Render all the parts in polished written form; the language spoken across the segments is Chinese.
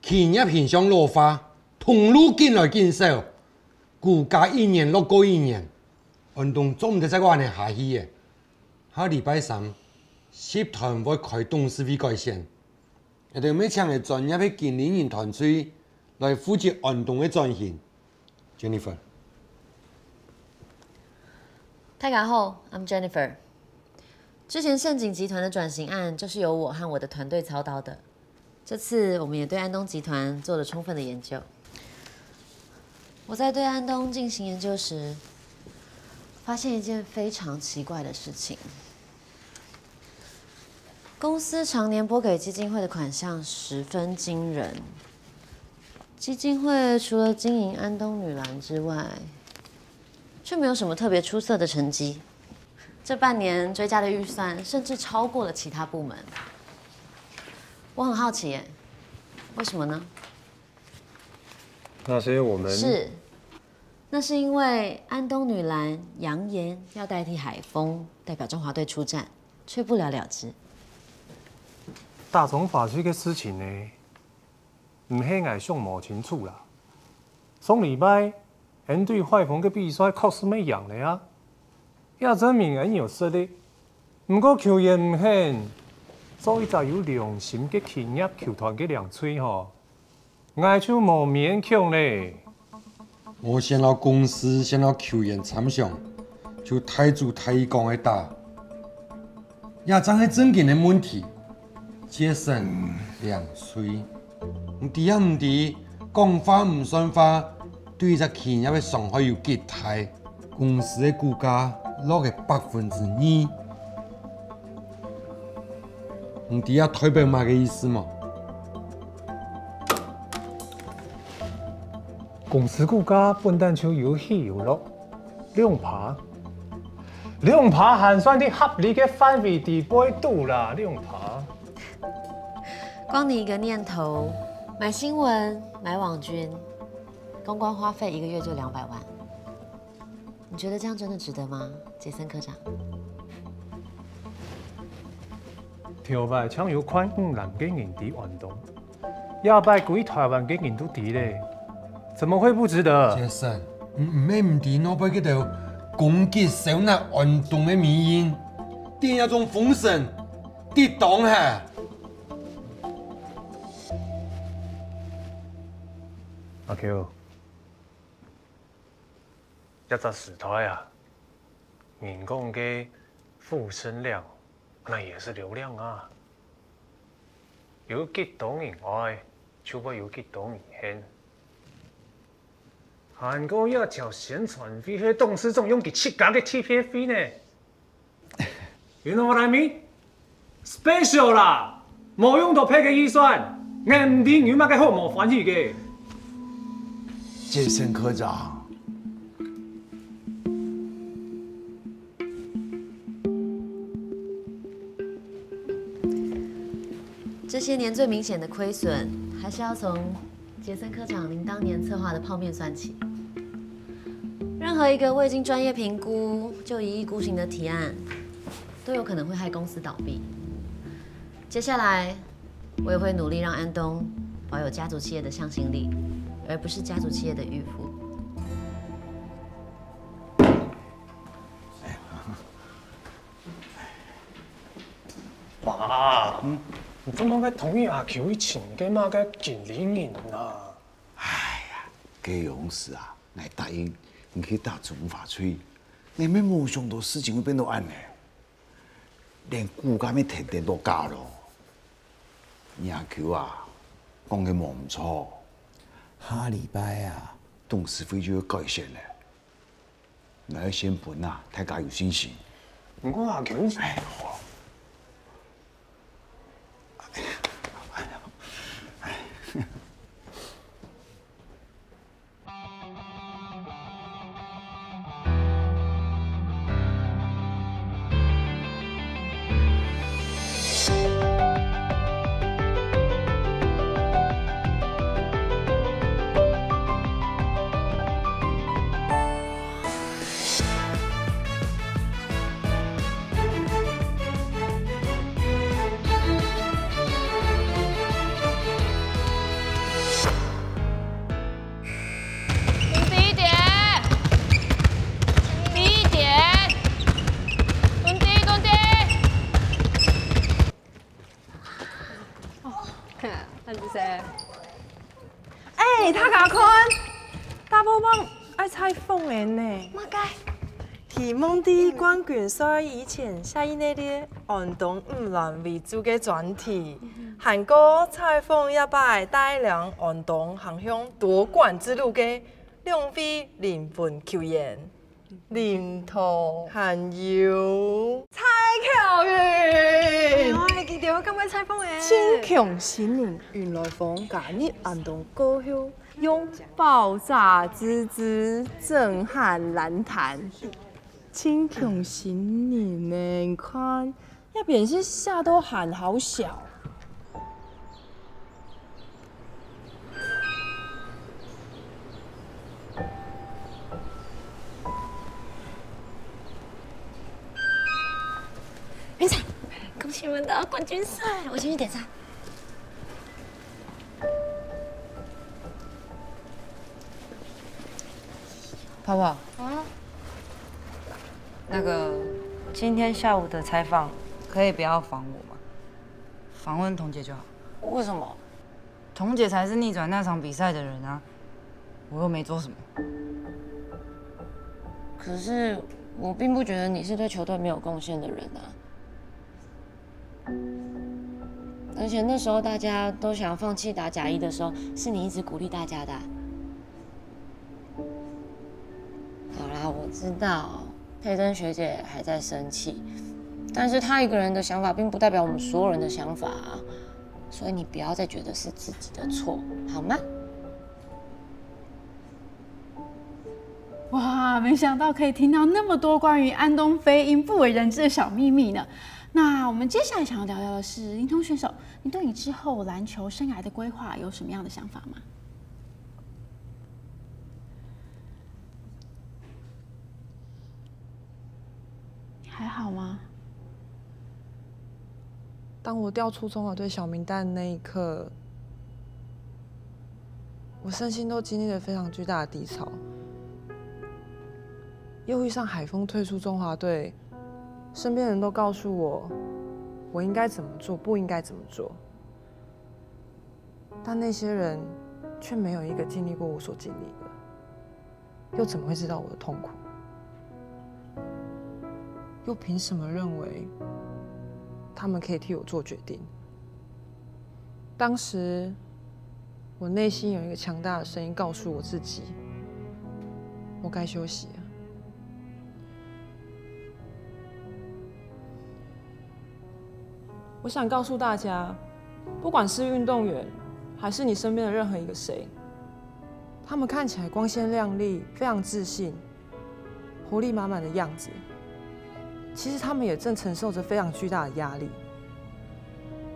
企业现象老化，通路进来进少，股价一年落过一年，运动做唔得再话呢下去嘅。下礼拜三，集团会开董事会改选，一定要请个专业嘅经理人团队来负责运动嘅转型。Jennifer， 大家好 ，I'm Jennifer。之前盛景集团的转型案就是由我和我的团队操刀的。这次我们也对安东集团做了充分的研究。我在对安东进行研究时，发现一件非常奇怪的事情：公司常年拨给基金会的款项十分惊人。基金会除了经营安东女篮之外，却没有什么特别出色的成绩。这半年追加的预算甚至超过了其他部门。我很好奇耶，为什么呢？那是因为我们那是因为安东女篮扬言要代替海丰代表中华队出战，却不了了之。大总法这个事情呢，唔系我想摸清楚啦。上礼拜，人对海丰嘅比赛确实没赢的啊，也证明人有实力。不过球员唔肯。所以才有良心嘅企业球团嘅凉吹吼，我就无勉强咧。我想到公司想到球员参详，就太祖太一讲的打，也真系正经的问题。节省凉水，唔抵啊唔抵，讲法唔算法，对只企业嘅伤害有极大，公司嘅股价落嘅2%。唔抵啊，台北嘛嘅意思嘛？公司股价本单就有起有落，2%，还算伫合理嘅范围底背度啦，2%。光你一个念头，买新闻、买网军，公关花费1个月就200万，你觉得这样真的值得吗，杰森科长？条牌抢有款人嘅人地运动，亚拜归台湾嘅人都敌咧，怎么会不值得？杰森，唔系唔抵，我俾佢哋攻击小那运动嘅名言，點一種風聲跌檔下。阿 Q， 一隻時代啊，人工嘅負聲量。那也是流量啊，有激動以外，就會有激動以前。韓國要繳宣傳費，迄董事總用幾7家嘅 TPF 費呢 ？You know what I mean? Special 啦，冇用到批嘅預算，我唔定有乜嘅好冇歡喜嘅。杰森科長。这些年最明显的亏损，还是要从杰森科长您当年策划的泡面算起。任何一个未经专业评估就一意孤行的提案，都有可能会害公司倒闭。接下来，我也会努力让安东保有家族企业的向心力，而不是家族企业的迂腐。爸，你怎么会同意阿 Q 去请嘅嘛个经理人啊？哎呀，这种事啊，我答应你去打总法吹，你没冇想到事情会变到安呢，连股价咩天天都加咯。你阿 Q 啊，讲嘅冇唔错，下礼拜啊，董事会就要改选了，我要先本啊，大家有信心。不过阿 Q， 哎。势。他甲看，大宝蟒爱采访的呢。马该，希望伫冠军赛以前，下一年的运动五栏为主嘅专题，韩国采访一摆带领运动航向夺冠之路嘅两位灵魂球员林涛、韩友、蔡巧云。我会记得我今日采访的。坚强新人原来风假日运动过后，用爆炸之姿震撼篮坛。坚强新人呢？你看，那边是下都喊好小。园长，恭喜我们到冠军赛！我先去点餐。泡泡，那个今天下午的采访可以不要访我吗？访问童姐就好。为什么？童姐才是逆转那场比赛的人啊，我又没做什么。可是我并不觉得你是对球队没有贡献的人啊。而且那时候大家都想放弃打甲一的时候，是你一直鼓励大家的啊。好啦，我知道佩珍学姐还在生气，但是她一个人的想法并不代表我们所有人的想法啊，所以你不要再觉得是自己的错，好吗？哇，没想到可以听到那么多关于安东飞鹰不为人知的小秘密呢。那我们接下来想要聊聊的是，林彤选手，你对你之后篮球生涯的规划有什么样的想法吗？你还好吗？当我调出中华队小名单那一刻，我身心都经历了非常巨大的低潮。又遇上海峰退出中华队，身边人都告诉我，我应该怎么做，不应该怎么做。但那些人却没有一个经历过我所经历的，又怎么会知道我的痛苦？又凭什么认为他们可以替我做决定？当时，我内心有一个强大的声音告诉我自己，我该休息了。我想告诉大家，不管是运动员，还是你身边的任何一个谁，他们看起来光鲜亮丽、非常自信、活力满满的样子，其实他们也正承受着非常巨大的压力。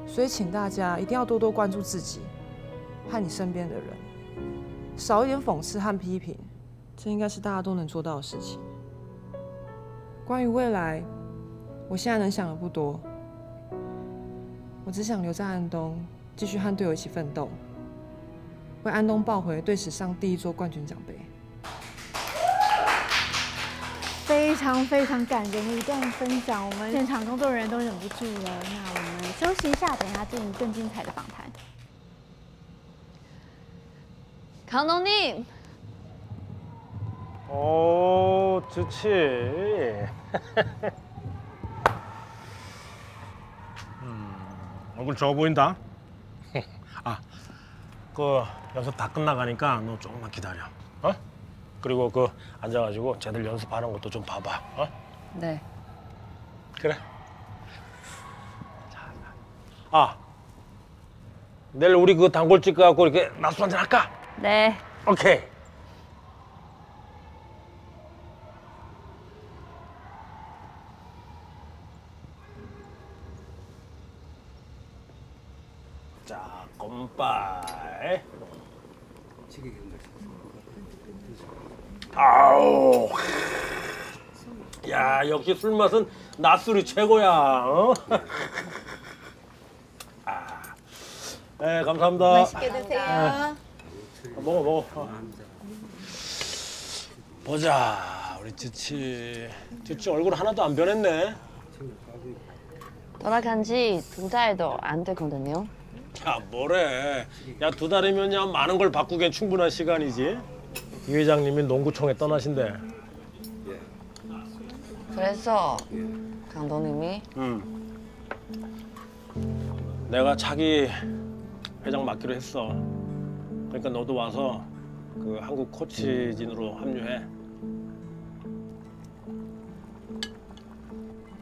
所以，请大家一定要多多关注自己和你身边的人，少一点讽刺和批评，这应该是大家都能做到的事情。关于未来，我现在能想的不多。我只想留在安东，继续和队友一起奋斗，为安东抱回队史上第一座冠军奖杯。非常非常感人的一段分享，我们现场工作人员都忍不住了。那我们休息一下，等一下进行更精彩的访谈。감독님。오, 좋지. 얼굴 좋아 보인다. 아, 그 연습 다 끝나가니까 너 조금만 기다려. 어? 그리고 그 앉아가지고 쟤들 연습하는 것도 좀 봐봐. 어? 네. 그래. 자, 아, 내일 우리 그 단골 집 가고 이렇게 낮술 한잔 할까? 네. 오케이. 자, 건빠이. 아우. 야, 역시 술 맛은 낮술이 최고야. 어? 아. 네, 감사합니다. 맛있게 드세요. 먹어. 보자, 우리 쯔치 얼굴 하나도 안 변했네. 돌아간 지 2달도 안 됐거든요. 야 뭐래? 야 2달이면 야 많은 걸 바꾸기엔 충분한 시간이지. 이 회장님이 농구청에 떠나신대. 그래서 감독님이 내가 차기 회장 맡기로 했어. 그러니까 너도 와서 그 한국 코치진으로 합류해.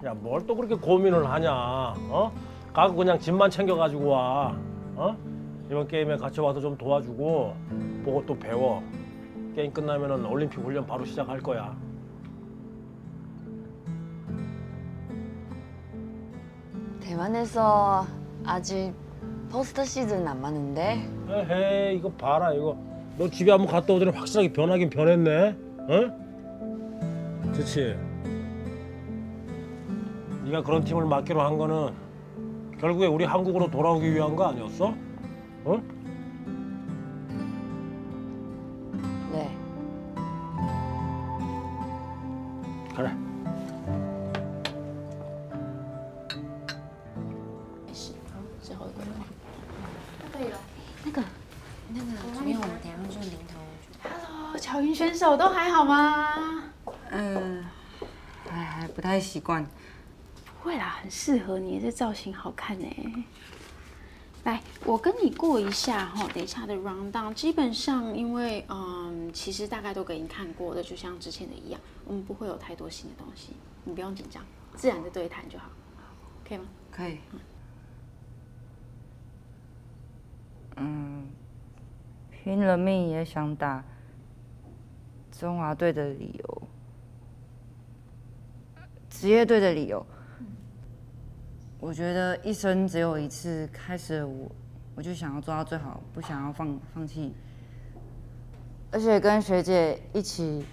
야 뭘 또 그렇게 고민을 하냐? 어? 가고 그냥 집만 챙겨가지고 와. 어? 이번 게임에 같이 와서 좀 도와주고 보고 또 배워. 게임 끝나면은 올림픽 훈련 바로 시작할 거야. 대만에서 아직 포스트 시즌 안 맞는데. 에헤이 이거 봐라 이거. 너 집에 한번 갔다 오더니 확실하게 변하긴 변했네. 어? 그렇지. 네가 그런 팀을 맡기로 한 거는 결국에 우리 한국으로 돌아오기 위한 거 아니었어? 어? 네. 그래. 之后规划。可以了。那个，这边我们等一下就零头。Hello，乔云选手都还好吗？还不太习惯。不会啦，很适合你，这造型好看呢。来，我跟你过一下哈，等一下的 round down， 基本上因为其实大概都给你看过的，就像之前的一样，我们不会有太多新的东西，你不用紧张，自然的对谈就好，可以吗？可以。拼了命也想打中华队的理由，职业队的理由。我觉得一生只有一次，开始我就想要做到最好，不想要放弃。而且跟学姐一起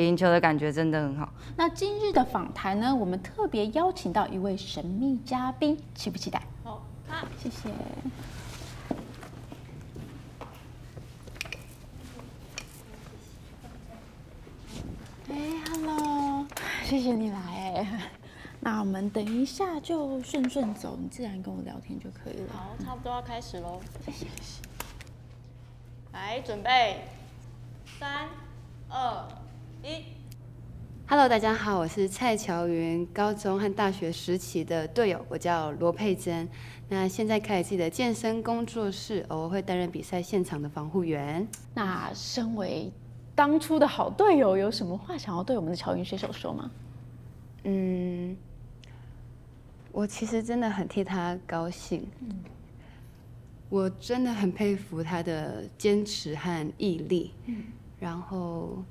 赢球的感觉真的很好。那今日的访谈呢，我们特别邀请到一位神秘嘉宾，期不期待？好，谢谢。Hello， 谢谢你来。那我们等一下就顺走，你自然跟我聊天就可以了。好，差不多要开始喽。谢谢。来，准备，3、2、1。Hello， 大家好，我是蔡乔云，高中和大学时期的队友，我叫罗佩珍。那现在开始自己的健身工作室，偶尔会担任比赛现场的防护员。那身为当初的好队友，有什么话想要对我们的乔云选手说吗？我其实真的很替他高兴。我真的很佩服他的坚持和毅力。然后，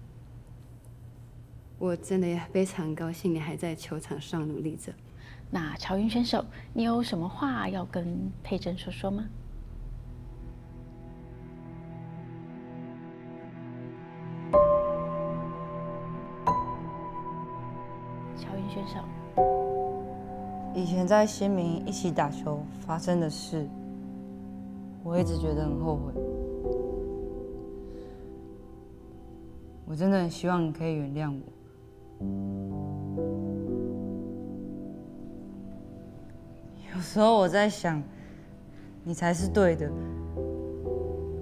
我真的也非常高兴你还在球场上努力着。那乔云选手，你有什么话要跟佩珍说吗？乔云选手，以前在新民一起打球发生的事，我一直觉得很后悔。我真的很希望你可以原谅我。有时候我在想，你才是对的。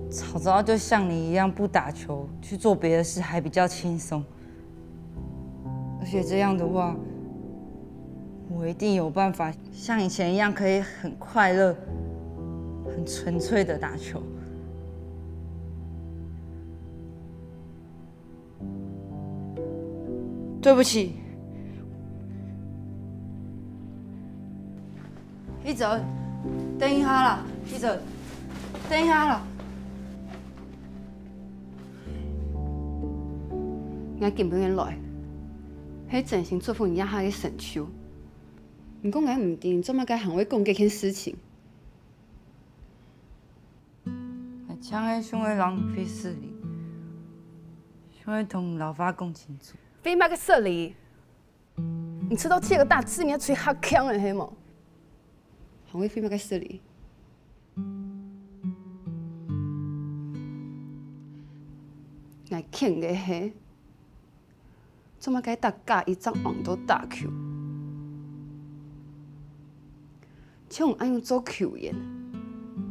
早知道就像你一样不打球，去做别的事还比较轻松。而且这样的话，我一定有办法像以前一样，可以很快乐、很纯粹的打球。对不起，一泽，等一下啦，一泽，等一下啦。我今不愿来，迄真心祝福你一下嘅成就。唔讲我唔定，做乜该行为讲这件事情？像迄想要人费事哩，想要同老爸讲清楚。非马个色里，你吃到这个大字，你还吹哈腔的黑毛？行为非马个色里。我欠嘅係，做乜该大家一张网都打球？像爱用做球员，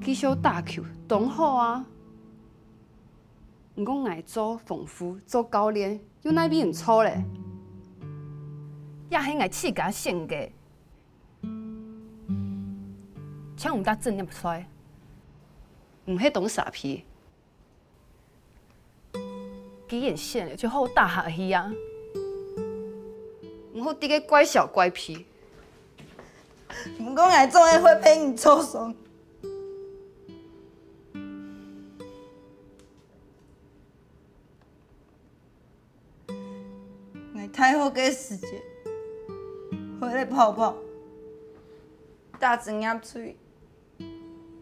继续打球，当好啊。毋过爱做丰富，做教练，又哪比唔错咧？也迄爱刺甲性格，请毋甲正念出来。毋迄懂傻皮。基眼线咧，就好大下去啊！毋好伫个怪小怪皮。毋过爱总会陪你抽爽。爱太好个时间，回来泡泡，打针眼嘴，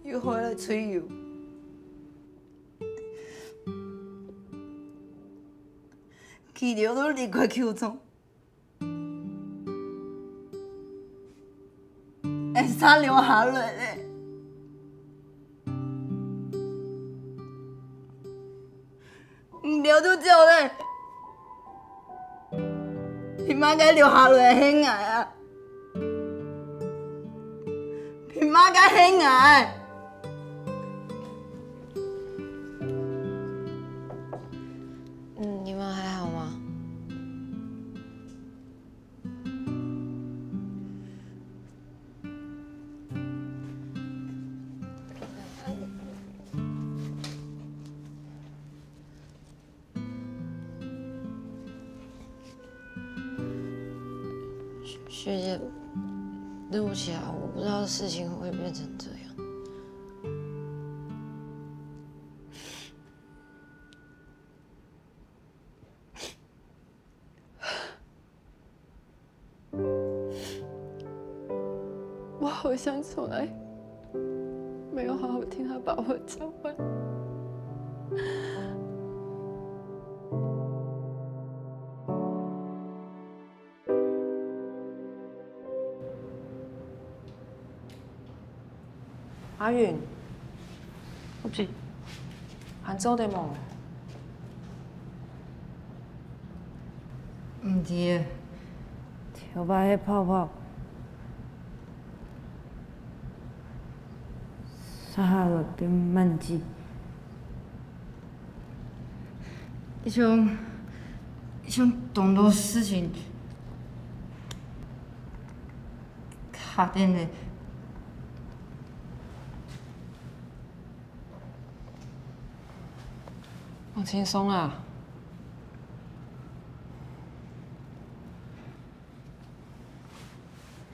又回来吹油。气流都离开球场，会衫流下落咧。唔流就走咧，你妈该流下落很矮啊，你妈该很矮。你们还好吗？学姐，对不起啊，我不知道事情会变成这样。我好想从来没有好好听他把我叫唤。阿允，不是，杭州的梦。毋是，头发迄泡泡，下落变慢记。迄种动作事情，卡定的。放轻松啊！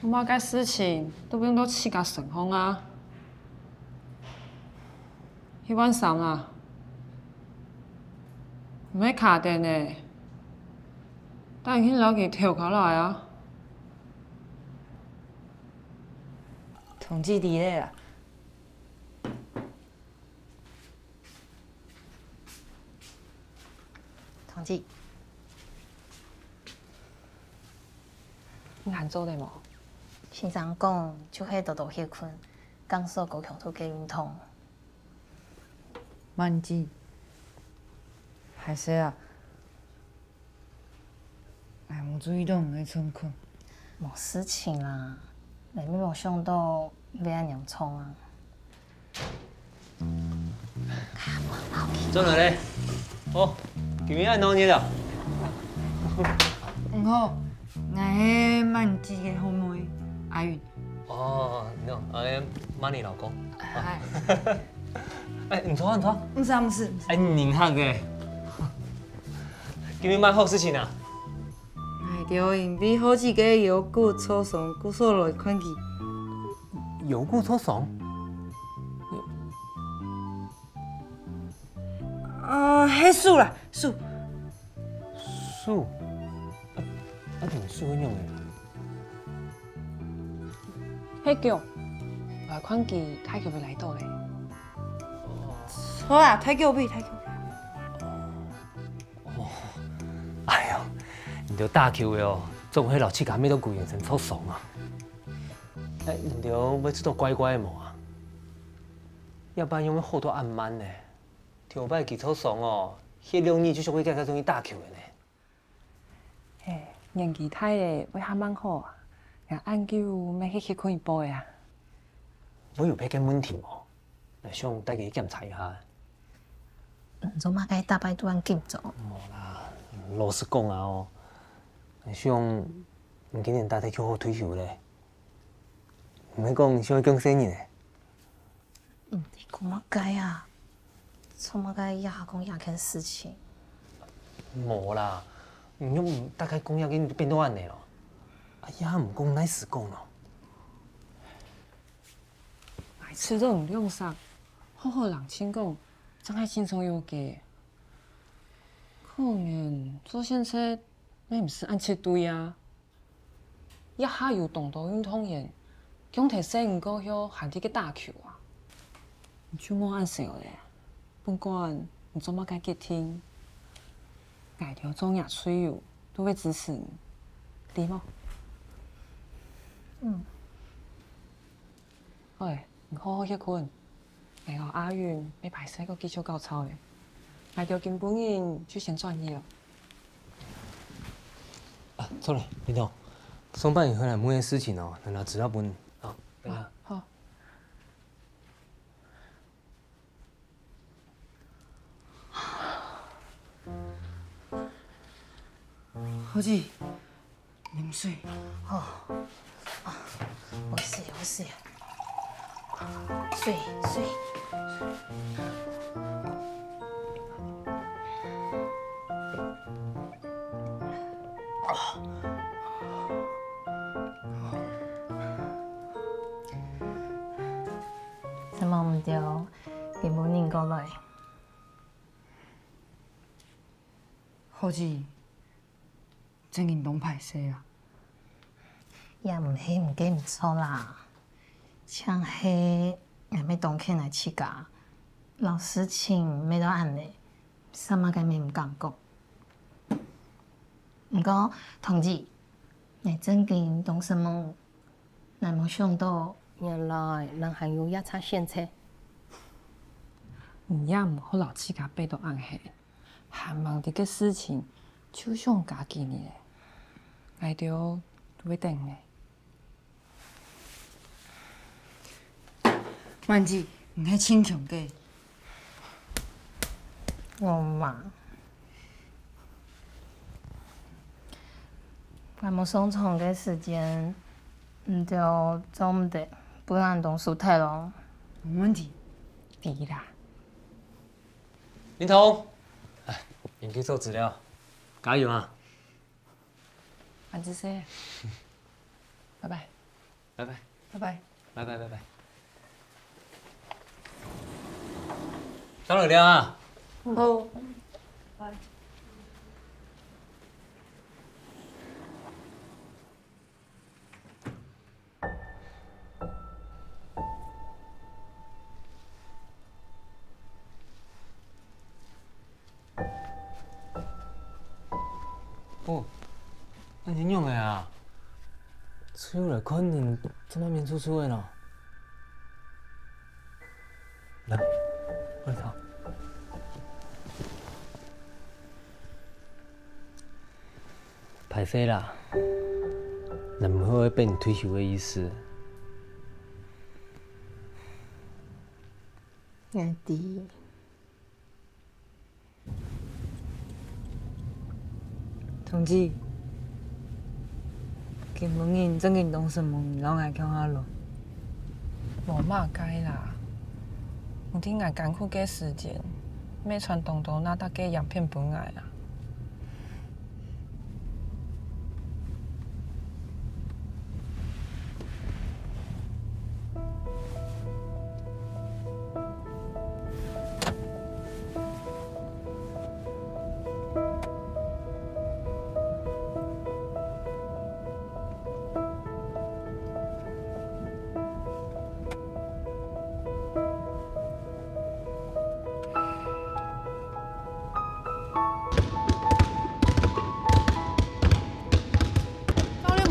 我妈该事情都不用到气甲顺风啊。迄晚上啊，唔免卡电的，等伊老去跳下来啊。统计伫咧啦。统计，你杭州的无？先生讲，就迄多多歇困，刚说高强度加运动。慢记，还是啊？哎，无注意到唔爱冲困。冇事情啦，内面冇想到要安洋葱啊。做哪嘞？哦，今日爱弄你了。唔好，俺迄慢记的好妹阿云。哦，no，妈你老公。哎。哎，唔错唔错。唔是啊，唔是。哎，宁汉个。今日办好事情啊？哎，对，因比好几个油骨粗爽，骨素落款去。油骨粗爽？迄树啦，树。树？啊，点树用的？迄叫外款机太久未来到嘞。好啊，太久比太久。哦，哎呦，你着打球的哦，总迄老七甲咩都规眼神粗爽啊！哎，你着要出到乖乖的无啊？要不然因为好多暗慢呢。跳摆技粗爽哦，迄2年就属于介中意打球的呢。嘿，年纪大的会还蛮好啊，按按球要去看一步的啊。我有别个问题无？想带去检查一下。做嘛该大摆突然紧做？无啦，老实讲啊哦，想唔今年大体就好退休咧，唔免讲想去更生日咧。你讲嘛该啊？做嘛该亚讲亚件事情？无啦，唔用大概讲亚件变到安尼咯。哎呀，唔讲乃是讲咯。每次都唔用上，好好人请讲，真系轻松有加。可能做先生，你唔是按切对啊？一下有动到运动员，讲提升唔够休，喊你去打球啊！你就莫按手咧，不管你做乜该结听，改条中亚吹友都会支持你，对吗？喂，你好好歇困，然后阿云要排晒个基础高操咧，改条根本人就先转业了。啊，错了，林总，上班以后呢，每件事情哦，让他知道本啊，对啊。好。何记，啉水。哦，我是，水。什么唔对？给母人过来。何记，真运动歹势啊！也唔系唔计唔错啦，像系也要当起来起价，老事情要到安尼，什么该咪唔敢讲。不过同志，你真紧动什么？那冇想到，原来人还有一场现车。唔也唔好老起家背到暗黑，还忙啲个事情，就想家己呢，挨着都会等呢。万子，唔系亲强嘅。我嘛，还冇上床嘅时间，唔就做唔得，不然动输太咯。冇问题，对啦。林彤，哎，你去做资料，加油啊！安子生，拜拜，拜拜，拜拜，拜拜，拜拜。当然了啊。好。拜。哦，那真用的啊！出来可能怎么面出出的咯？来，我头。歹势啦，咱唔好变你退休的意思。兄弟。同志，根本人真运动什么，老爱叫下咯。无嘛该啦，有啲爱艰苦嘅时间，咩传动都拿大家养骗本爱啊。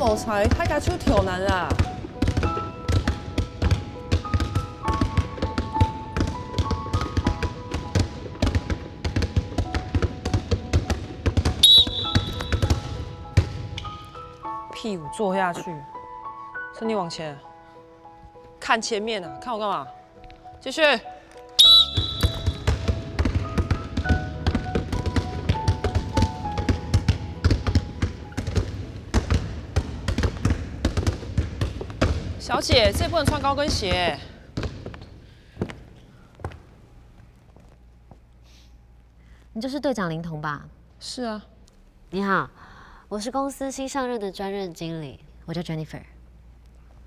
无才，太家手挑难啦。屁股坐下去，身体往前，看前面啊！看我干嘛？继续。小姐，这不能穿高跟鞋。你就是队长林彤吧？是啊。你好，我是公司新上任的专任经理，我叫 Jennifer。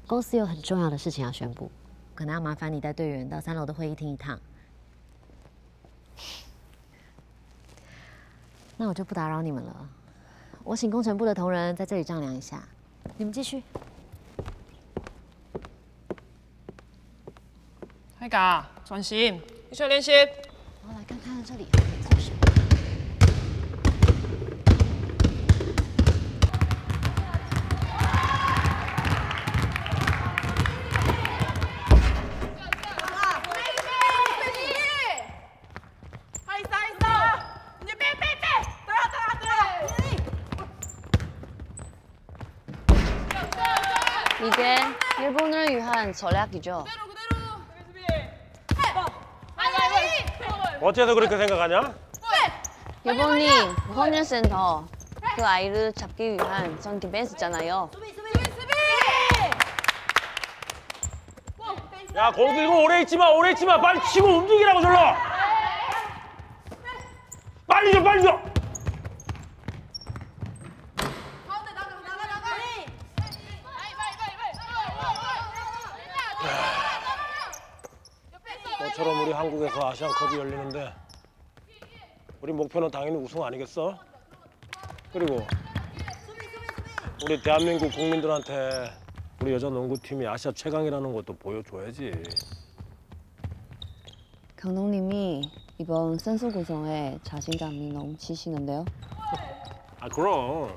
公司有很重要的事情要宣布，可能要麻烦你带队员到3楼的会议厅一趟。那我就不打扰你们了。我请工程部的同仁在这里丈量一下，你们继续。海嘎，专心，一起练习。我来看看这里还可以做什么。이게 일본을 위한 전략이죠. 어째서 그렇게 생각하냐? 일본이 훈련센터 그 아이를 잡기 위한 전 디펜스잖아요. 야, 공 들고 오래 있지 마, 오래 있지 마. 빨리 치고 움직이라고 절로. 빨리 줘, 빨리 줘. 너처럼 우리 한국에서 아시안컵이 열리는데 우리 목표는 당연히 우승 아니겠어? 그리고 우리 대한민국 국민들한테 우리 여자 농구팀이 아시아 최강이라는 것도 보여줘야지. 감독님이 이번 선수 구성에 자신감이 넘치시는데요? 아, 그럼.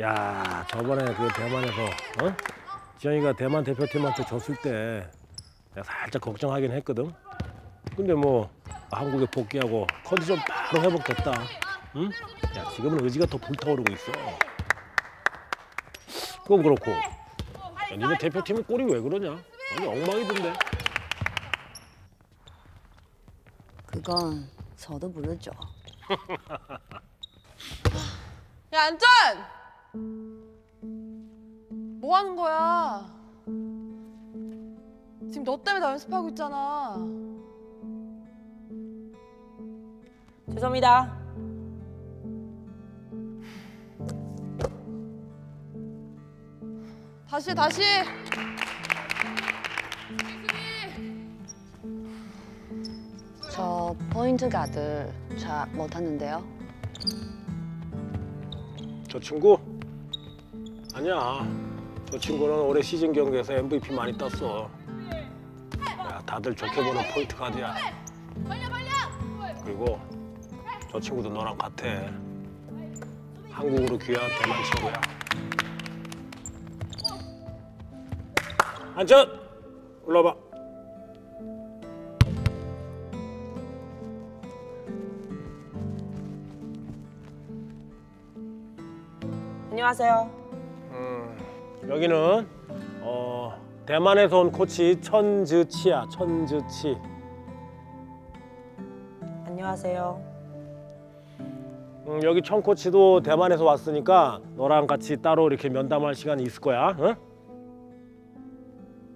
야, 저번에 그 대만에서 지영이가 대만 대표팀한테 졌을 때 내가 살짝 걱정하긴 했거든. 근데 뭐 한국에 복귀하고 컨디션 바로 회복됐다. 응? 야, 지금은 의지가 더 불타오르고 있어. 그건 그렇고. 야, 니네 대표팀은 꼴이 왜 그러냐? 아니, 엉망이던데. 그건 저도 모르죠. 야, 안전! 뭐 하는 거야? 지금 너 때문에 다 연습하고 있잖아. 죄송합니다. 다시. 저 포인트 가드 잘 못하는데요. 저 친구? 아니야. 저 친구는 올해 시즌 경기에서 MVP 많이 땄어. 야, 다들 좋게 보는 포인트 가드야. 그리고 저 친구도 너랑 같아. 한국으로 귀한 대만 친구야. 안전! 올라와봐. 안녕하세요. 여기는 대만에서 온 코치 천즈치야. 천즈치. 안녕하세요. 여기 천 코치도 대만에서 왔으니까 너랑 같이 따로 이렇게 면담할 시간이 있을 거야. 응?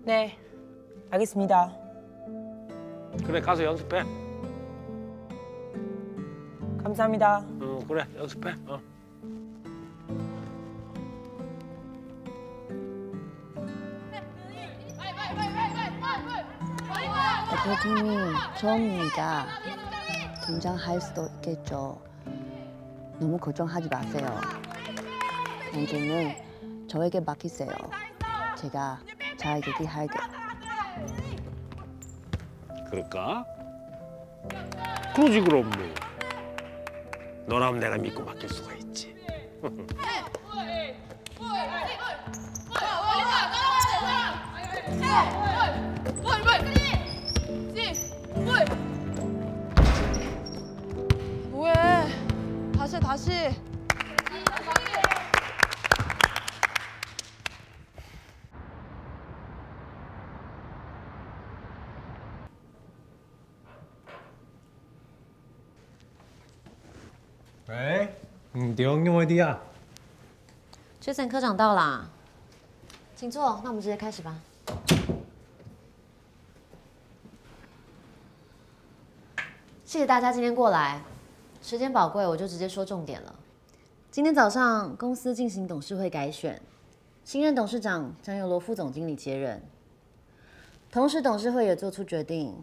네, 알겠습니다. 그래, 가서 연습해. 감사합니다. 그래, 연습해. 대표팀이 처음이니까 긴장할 수도 있겠죠. 너무 걱정하지 마세요. 언제는 저에게 맡기세요. 제가 잘 얘기할게요. 그럴까? 그러지 그럼 뭐. 너라면 내가 믿고 맡길 수가 있지. 뭐해? 다시.喂，刘勇兄弟啊，Jason 科长到啦。请坐。那我们直接开始吧。谢谢大家今天过来，时间宝贵，我就直接说重点了。今天早上公司进行董事会改选，新任董事长将由罗副总经理接任。同时，董事会也做出决定，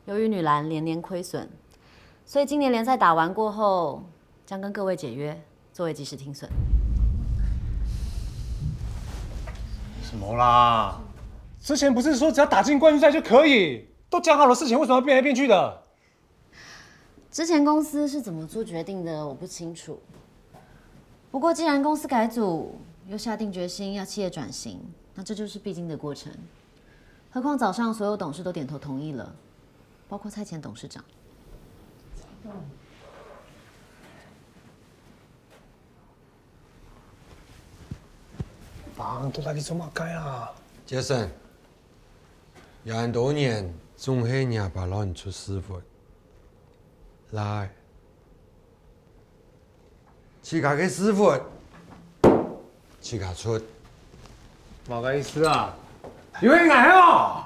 由于女篮连年亏损，所以今年联赛打完过后，将跟各位解约，作为及时停损。什么啦？之前不是说只要打进冠军赛就可以？都讲好了事情，为什么要变来变去的？之前公司是怎么做决定的，我不清楚。不过既然公司改组，又下定决心要企业转型，那这就是必经的过程。何况早上所有董事都点头同意了，包括蔡前董事长。爸，都来你做嘛改啊？杰森，廿多年总系廿把老人出师傅。来，自家嘅师傅，自家出。冇个意思啊！有人挨哦。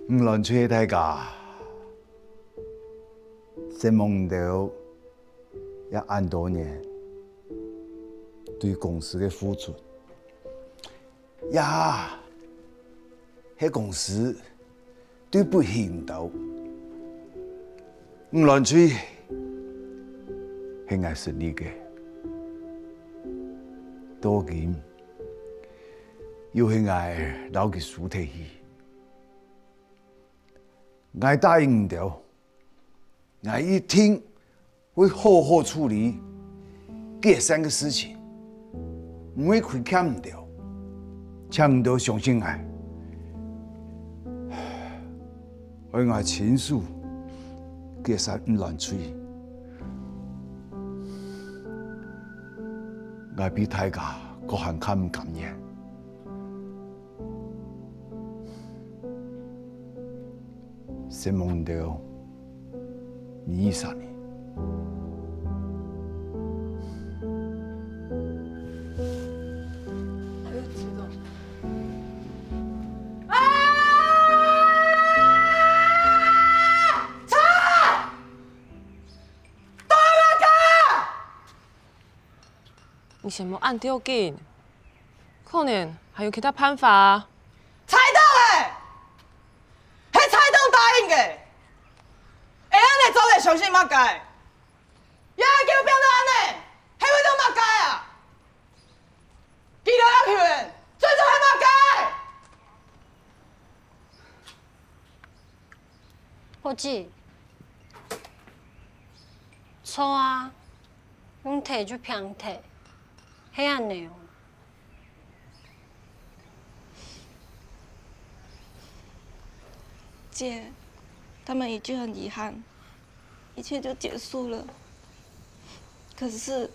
唔论出去大家，先望到也按多年对公司的付出，呀，迄公司对不起到，唔论出系爱顺利嘅，多见又系爱留嘅主题去。我答应唔到，我一定会好好处理这3个事情，唔会亏欠唔到，请唔到相信我亲属这3唔乱吹，我比大家各行看唔甘愿。先望到你啥呢？你先莫按丢紧，可能还有其他办法啊。猜到诶！迄蔡董答应的，会安尼做咧，相信嘛该？也叫变到安尼，迄位都嘛该啊？记得要求人，最终还嘛该？伙计，错啊，用摕就平摕，迄安尼哦。姐，他们已经很遗憾，一切就结束了。可是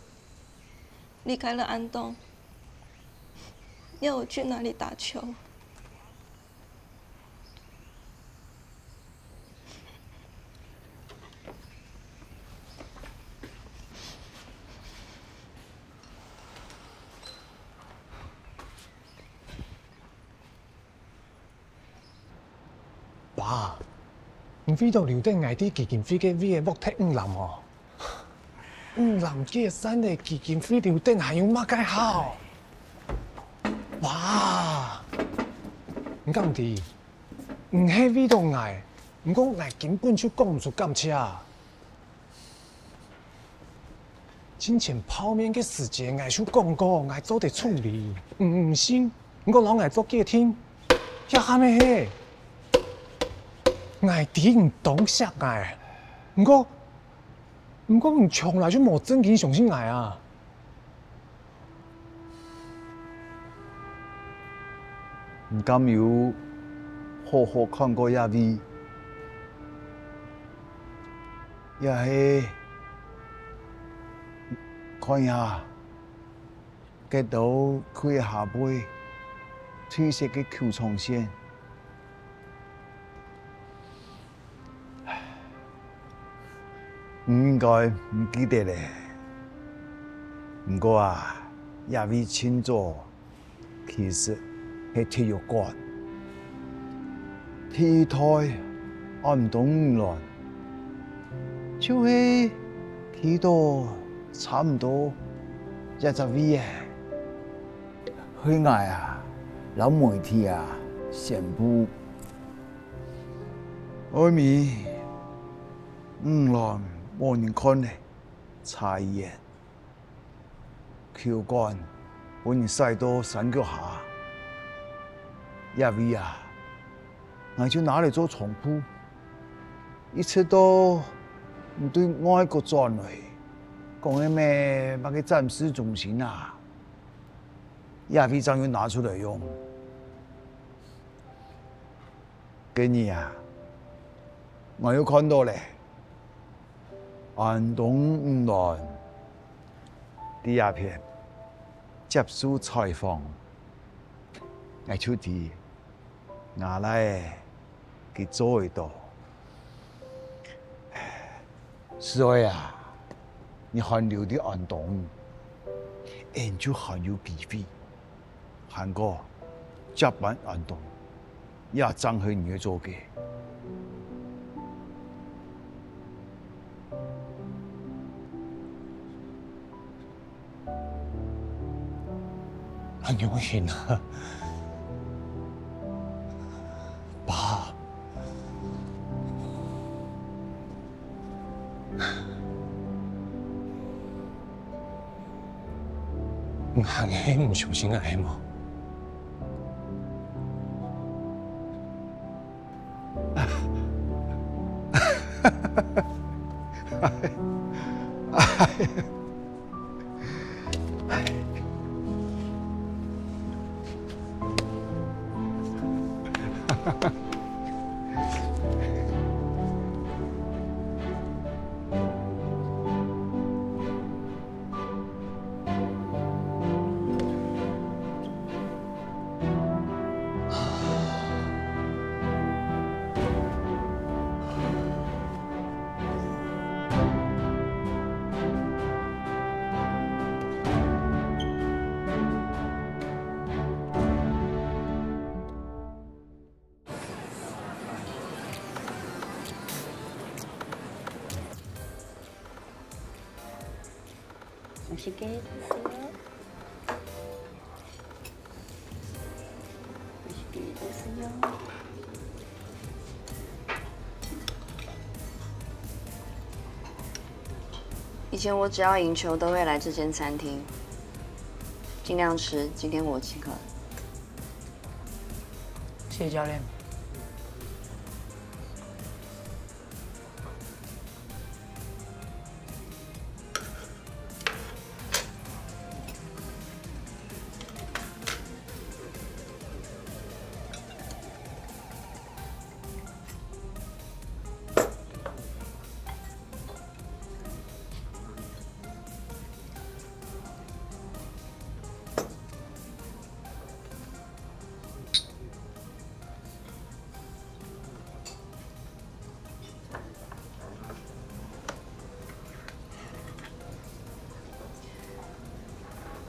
离开了安东，要我去哪里打球？爸，唔飞到留低挨啲基金飞嘅 V 嘅木踢五男哦，五男嘅山嘅基金飞留低还有乜解好？爸，唔咁啲，唔系 V 到挨，唔讲挨根本就讲唔出感谢。之前泡面嘅事情，挨出讲过，挨做得处理，唔信，唔讲老挨做假听，也喊咩嘿？我啲唔懂识我，唔过唔从来就冇真件相信我啊！唔敢有好好看过亚威，也系看下，见到开下杯。褪色嘅球场线。唔应该唔记得咧。不过啊，也未清楚，其实系体育馆。体台按动乱，就是体到差唔多10位啊。去外啊，老媒体啊，宣布外面乱冇人看咧，裁员。球馆本人晒到山脚下，1位啊！我就拿嚟做床铺，一切都唔对外国转嚟，讲嘅咩把个暂时中心啊，也非常要拿出来用。今年啊，我又看到咧，安东五乱第二篇接受采访，我就提拿来。给做一道，所以啊，你韩流的安动，研究很有机会，韩国接班安动，也正係你做嘅。很有型啊，爸。行嘅唔相信係冇。맛있게 드세요. 맛있게 드세요.以前我只要赢球都会来这间餐厅，尽量吃。今天我请客。谢谢教练。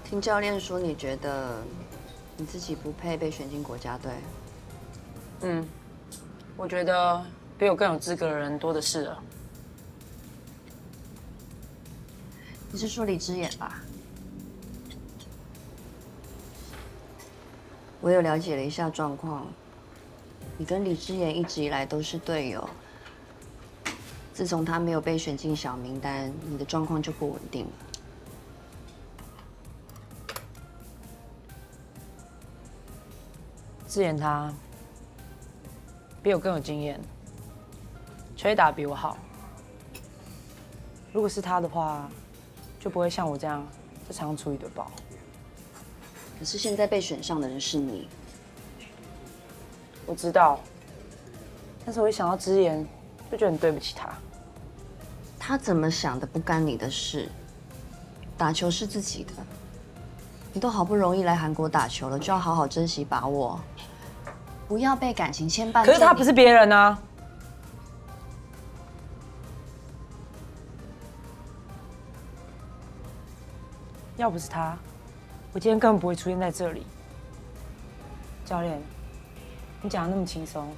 听教练说，你觉得你自己不配被选进国家队？嗯，我觉得比我更有资格的人多的是了。你是说李之言吧？我有了解了一下状况，你跟李之言一直以来都是队友。自从他没有被选进小名单，你的状况就不稳定了。之言他比我更有经验，球也打得比我好。如果是他的话，就不会像我这样在场上出一堆包。可是现在被选上的人是你，我知道，但是我一想到之言，就觉得很对不起他。他怎么想的不干你的事，打球是自己的。你都好不容易来韩国打球了，就要好好珍惜把握，不要被感情牵绊。可是他不是别人啊！要不是他，我今天根本不会出现在这里。教练，你讲的那么轻松，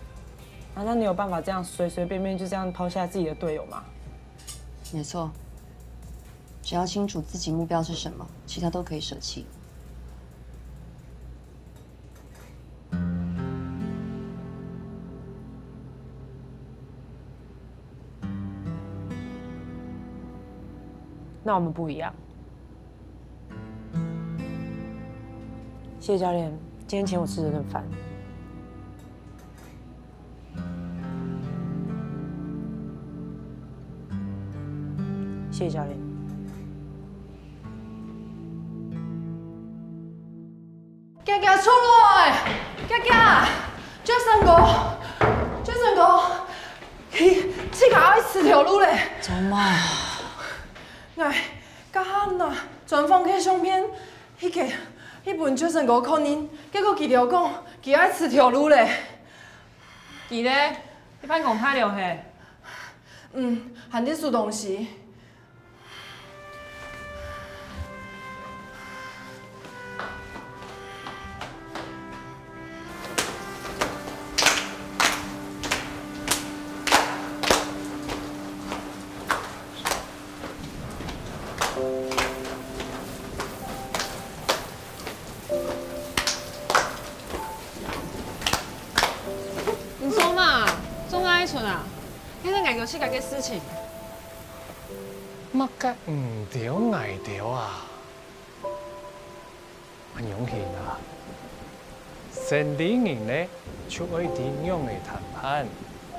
难道你有办法这样随随便便就这样抛下自己的队友吗？没错，只要清楚自己目标是什么，其他都可以舍弃。那我们不一样。谢谢教练，今天请我吃这顿饭。谢谢教练。行行出来，行行，Jason 哥，Jason 哥，这个爱吃条路嘞。怎么？哎，刚刚呐，转放去相片，迄份Jason 哥可能，结果记条讲，伊爱吃条路嘞。记咧，你班讲歹了嘿。含伫输东西。你说嘛，中爱存啊，迄个硬着去家己事情。乜解唔对挨着啊？阿永贤啊，成年人呢，就爱点样的谈判，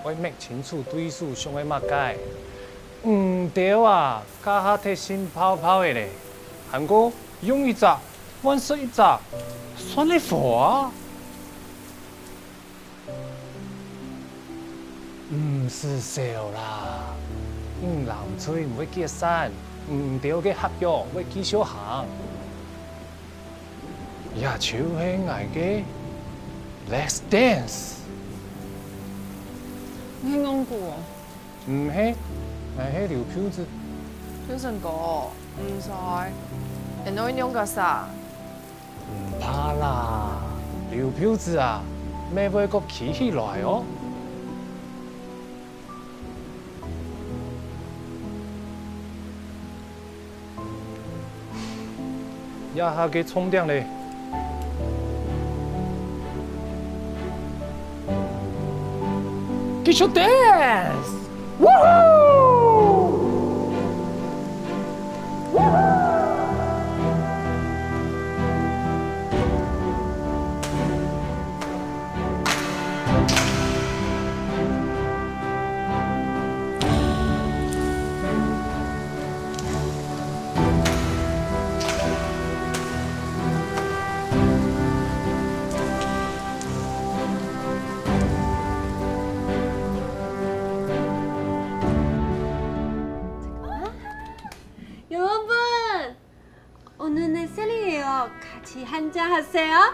爱摸清楚对手想要乜解。唔对啊，家下摕心泡泡的咧，韩国用一扎，万说一扎，算你佛啊！唔是笑啦，男吹唔会结散，唔对嘅合约会继续行。也就係挨嘅 Let's Dance。你聽講過？唔係，係喺條票子。Jason 哥，唔使，人都用個啥？唔怕啦，條票子啊，咩會個企起來哦。一下嘅充電咧。繼續 dance，Woohoo！여러분, 오늘 내 생일이에요. 같이 한잔 하세요.